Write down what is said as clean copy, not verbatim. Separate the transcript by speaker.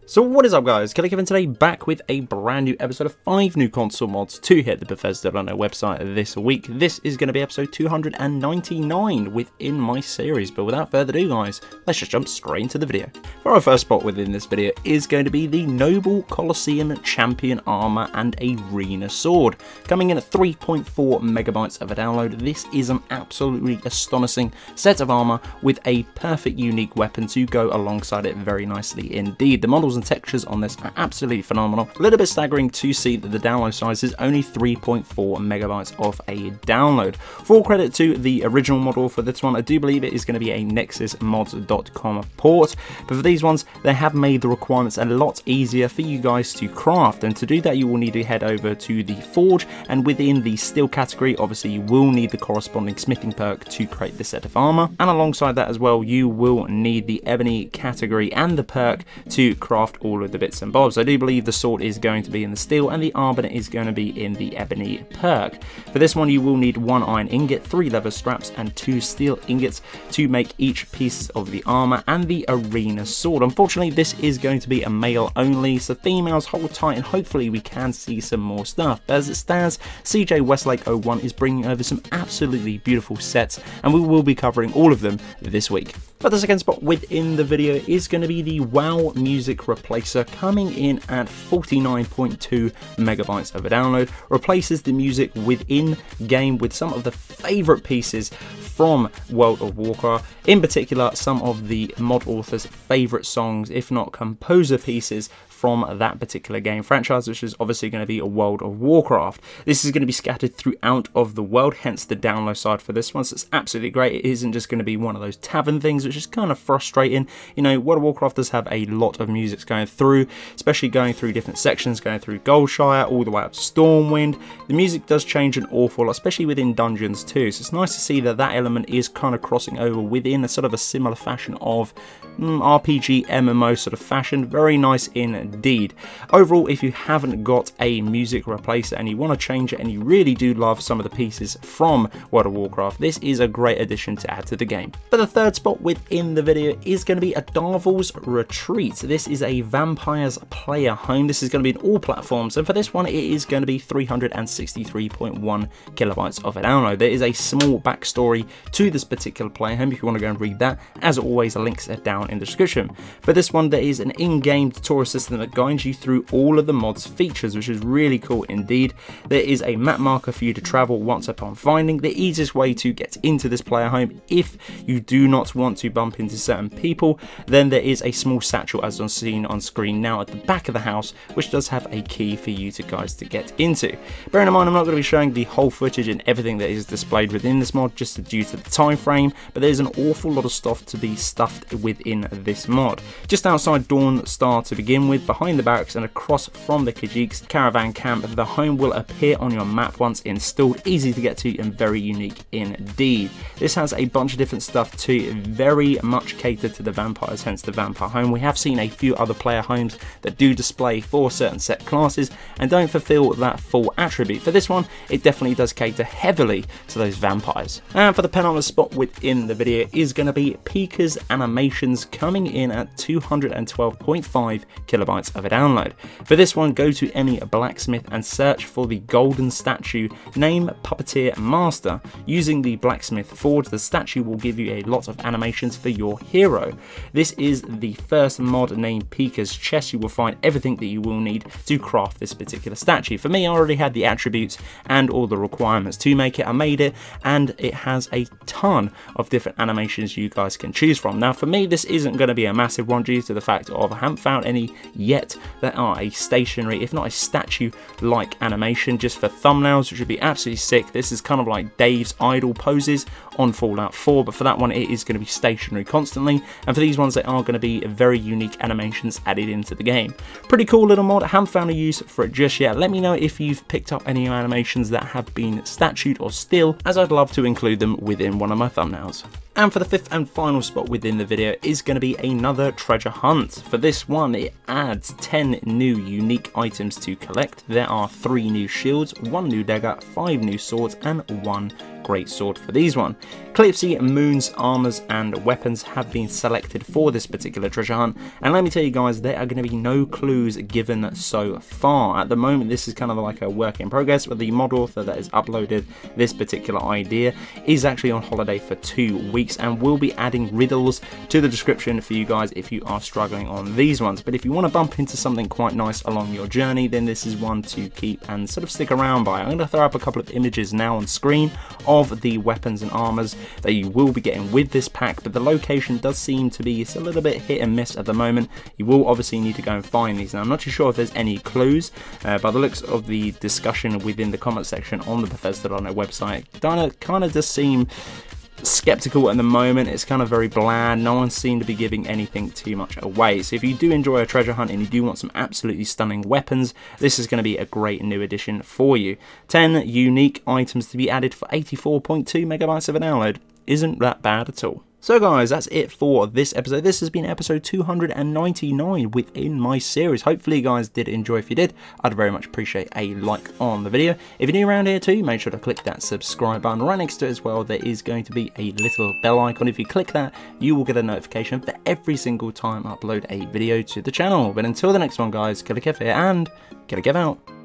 Speaker 1: So what is up guys, Killerkev today back with a brand new episode of 5 new console mods to hit the Bethesda website this week. This is going to be episode 299 within my series, but without further ado guys, let's just jump straight into the video. For our first spot within this video is going to be the Noble Coliseum Champion Armour and Arena Sword. Coming in at 3.4 megabytes of a download, this is an absolutely astonishing set of armour with a perfect unique weapon to go alongside it very nicely indeed. The models and textures on this are absolutely phenomenal. A little bit staggering to see that the download size is only 3.4 megabytes of a download. Full credit to the original model for this one. I do believe it is going to be a nexusmods.com port, but for these ones they have made the requirements a lot easier for you guys to craft, and to do that you will need to head over to the forge, and within the steel category obviously you will need the corresponding smithing perk to create this set of armor, and alongside that as well you will need the ebony category and the perk to craft all of the bits and bobs. I do believe the sword is going to be in the steel and the armor is going to be in the ebony perk. For this one you will need 1 iron ingot, 3 leather straps and 2 steel ingots to make each piece of the armor and the arena sword. Unfortunately this is going to be a male only, so females hold tight and hopefully we can see some more stuff. But as it stands, CJ Westlake 01 is bringing over some absolutely beautiful sets and we will be covering all of them this week. But the second spot within the video is going to be the WoW Music Replacer, coming in at 49.2 megabytes of a download. Replaces the music within game with some of the favourite pieces from World of Warcraft, in particular some of the mod authors' favourite songs, if not composer pieces from that particular game franchise, which is obviously going to be a World of Warcraft. This is going to be scattered throughout of the world, hence the download side for this one, so it's absolutely great. It isn't just going to be one of those tavern things, which is kind of frustrating. You know, World of Warcraft does have a lot of music going through, especially going through different sections, going through Goldshire, all the way up to Stormwind. The music does change an awful lot, especially within dungeons too, so it's nice to see that that element is kind of crossing over within a sort of a similar fashion of RPG MMO sort of fashion. Very nice indeed. Overall, if you haven't got a music replacer and you want to change it and you really do love some of the pieces from World of Warcraft, this is a great addition to add to the game. But the third spot within the video is going to be Adalvald's Retreat. This is a vampire's player home. This is going to be in all platforms, and for this one it is going to be 363.1 kilobytes of a download. There is a small backstory to this particular player home if you want to go and read that. As always, the links are down in the description. For this one there is an in-game tutorial system that guides you through all of the mod's features, which is really cool indeed. There is a map marker for you to travel once upon finding the easiest way to get into this player home. If you do not want to bump into certain people, then there is a small satchel as seen on screen now at the back of the house, which does have a key for you guys to get into. Bearing in mind I'm not going to be showing the whole footage and everything that is displayed within this mod just due to the time frame, but there's an awful lot of stuff to be stuffed within this mod. Just outside Dawn Star to begin with, behind the barracks and across from the Khajiits caravan camp, the home will appear on your map once installed, easy to get to and very unique indeed. This has a bunch of different stuff to very much cater to the vampires, hence the vampire home. We have seen a few other player homes that do display for certain set classes and don't fulfill that full attribute. For this one it definitely does cater heavily to those vampires. And for the penultimate spot within the video is going to be PEKER'S animations, coming in at 212.5 kilobytes of a download. For this one, go to any blacksmith and search for the golden statue named Puppeteer Master. Using the blacksmith forge, the statue will give you a lot of animations for your hero. This is the first mod named PEKER'S chest. You will find everything that you will need to craft this particular statue. For me, I already had the attributes and all the requirements to make it. I made it and it has a ton of different animations you guys can choose from. Now for me this isn't going to be a massive one due to the fact of I haven't found any yet that are a stationary, if not a statue like animation just for thumbnails, which would be absolutely sick. This is kind of like Dave's idle poses on Fallout 4, but for that one it is going to be stationary constantly, and for these ones they are going to be very unique animations added into the game. Pretty cool little mod. I haven't found a use for it just yet. Let me know if you've picked up any animations that have been statued or still, as I'd love to include them within one of my thumbnails. And for the fifth and final spot within the video is going to be another treasure hunt. For this one, it adds 10 new unique items to collect. There are 3 new shields, 1 new dagger, 5 new swords, and 1 great sword for these one. Clear moons, armors, and weapons have been selected for this particular treasure hunt, and let me tell you guys, there are going to be no clues given so far. At the moment, this is kind of like a work in progress, but the mod author that has uploaded this particular idea is actually on holiday for 2 weeks and will be adding riddles to the description for you guys if you are struggling on these ones. But if you want to bump into something quite nice along your journey, then this is one to keep and sort of stick around by. I'm going to throw up a couple of images now on screen of the weapons and armors that you will be getting with this pack, but the location does seem to be a little bit hit and miss at the moment. You will obviously need to go and find these. Now, I'm not too sure if there's any clues. By the looks of the discussion within the comment section on the Bethesda.net website, kind of does seem skeptical at the moment. It's kind of very bland. No one seemed to be giving anything too much away. So if you do enjoy a treasure hunt and you do want some absolutely stunning weapons, this is going to be a great new addition for you. 10 unique items to be added for 84.2 megabytes of a download. Isn't that bad at all. So guys, that's it for this episode. This has been episode 299 within my series. Hopefully you guys did enjoy. If you did, I'd very much appreciate a like on the video. If you're new around here too, make sure to click that subscribe button. Right next to it as well, there is going to be a little bell icon. If you click that, you will get a notification for every single time I upload a video to the channel. But until the next one guys, Killerkev here and Killerkev out.